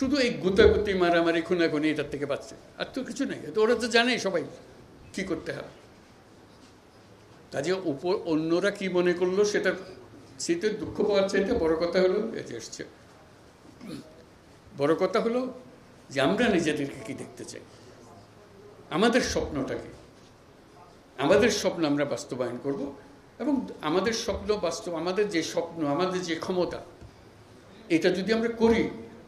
শুধু এই গুতাগুতি মারামারি খুনাখুনি এটার থেকে বাঁচছে, আর তো কিছু নেই। তো ওরা তো জানে সবাই কী করতে হবে। কাজে অন্যরা কি মনে করলো সেটা দুঃখ পাওয়ার চাইতে বড় কথা হলো এই যে এসছে, বড় কথা হলো যে আমরা নিজেদেরকে কি দেখতে চাই, আমাদের স্বপ্নটাকে, আমাদের স্বপ্ন আমরা বাস্তবায়ন করব। এবং আমাদের স্বপ্ন আমাদের যে স্বপ্ন, আমাদের যে ক্ষমতা, এটা যদি আমরা করি,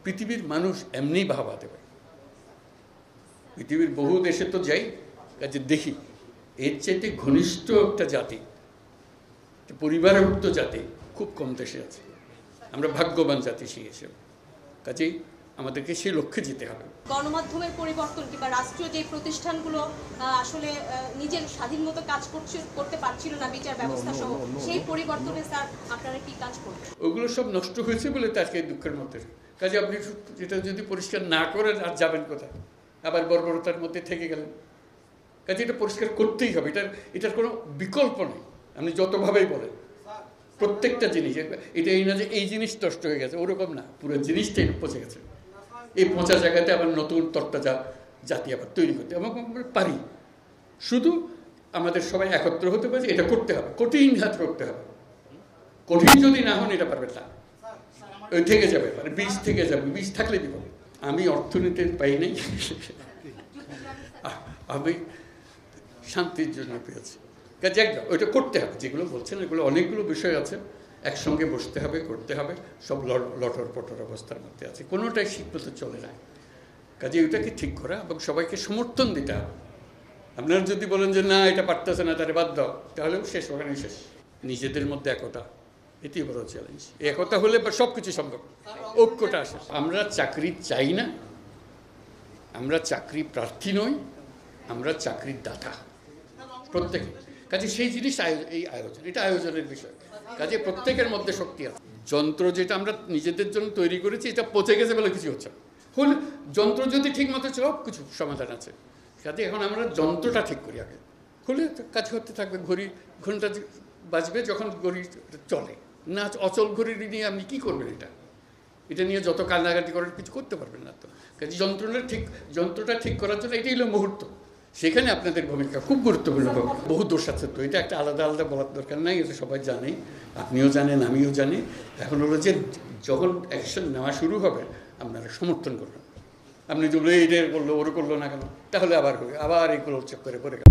পৃথিবীর মানুষ এমনি ভাবা দেবে। পৃথিবীর বহু দেশে তো যাই, কাজে দেখি এর চাইতে ঘনিষ্ঠ একটা জাতি, পরিবারভুক্ত জাতি খুব কম দেশে আছে। আমরা ভাগ্যবান জাতি সেই হিসেবে। কাজেই আমাদেরকে সেই লক্ষ্যে যেতে হবে। গণমাধ্যমের পরিবর্তন কিংবা রাষ্ট্রীয় যে প্রতিষ্ঠানগুলো আসলে নিজের স্বাধীন মতো কাজ করতে পারছিল না, বিচার ব্যবস্থা সহ, সেই পরিবর্তনে স্যার আপনারা কি কাজ করবেন? ওগুলো সব নষ্ট হয়েছে বলে তো আজকে দুঃখের মধ্যে। কাজে আপনি এটা যদি পরিষ্কার না করেন আর যাবেন কোথায়? আবার বর্বরতার মধ্যে থেকে গেলেন। কাজে এটা পরিষ্কার করতেই হবে, এটার কোনো বিকল্প নেই। আপনি যতভাবেই বলেন, প্রত্যেকটা জিনিস, এটা এই না যে এই জিনিস নষ্ট হয়ে গেছে, ওরকম না, পুরো জিনিসটাই পচে গেছে। এই পচা জায়গাতে আবার নতুন তরতাজা জাতি আবার তৈরি করতে এবং আমরা পারি। শুধু আমাদের সবাই একত্র হতে পারে, এটা করতে হবে, কঠিন হাত করতে হবে। কঠিন যদি না হন এটা পারবে না, ওই থেকে যাবে, মানে বীজ থেকে যাবে, বীজ থাকলে দিব। আমি অর্থনীতির পাই নাই, আমি শান্তির জন্য পেয়েছি। কাজে ওইটা করতে হবে, যেগুলো বলছেন এগুলো অনেকগুলো বিষয় আছে, একসঙ্গে বসতে হবে, করতে হবে। সব লটর পটর অবস্থার মধ্যে আছে, কোনোটাই শিক্ষিত চলে যায়। কাজে ওইটাকে ঠিক করা এবং সবাইকে সমর্থন দিতে হবে। আপনারা যদি বলেন যে না এটা পারতেছে না, তাহলে বাদ দাও, তাহলেও শেষ, ওখানেই শেষ। নিজেদের মধ্যে একতা, এটি বড় চ্যালেঞ্জ। একতা হলে সব কিছু সম্ভব, ঐক্যটা আসে। আমরা চাকরি চাই না, আমরা চাকরি প্রার্থী নই, আমরা চাকরির দাতা প্রত্যেকে। কাজে সেই জিনিস এই আয়োজন, এটা আয়োজনের বিষয়। কাজে প্রত্যেকের মধ্যে শক্তি আছে। যন্ত্র যেটা আমরা নিজেদের জন্য তৈরি করেছি, এটা পচে গেছে বলে কিছু হচ্ছে হলে, যন্ত্র যদি ঠিক মতো সব কিছু সমাধান আছে। কাজে এখন আমরা যন্ত্রটা ঠিক করি আগে, হলে কাজ করতে থাকবে। ঘন্টা বাজবে যখন ঘড়ি চলে না, অচল ঘড়ি নিয়ে আপনি কী করবেন? এটা নিয়ে যত কান্নাকাটি করেন কিছু করতে পারবেন না। তো কাজে যন্ত্রটা ঠিক করার জন্য এটাই হলো মুহূর্ত। সেখানে আপনাদের ভূমিকা খুব গুরুত্বপূর্ণ। বহু দোষ আছে, তো এটা একটা আলাদা আলাদা বলার দরকার নাই, এটা সবাই জানে, আপনিও জানেন, আমিও জানি। এখন হলো যে যখন অ্যাকশন নেওয়া শুরু হবে, আপনারা সমর্থন করবেন। আপনি যদি এটা করলো, ওর করলো না কেন, তাহলে আবার এগুলো চক্করে পড়ে গেল।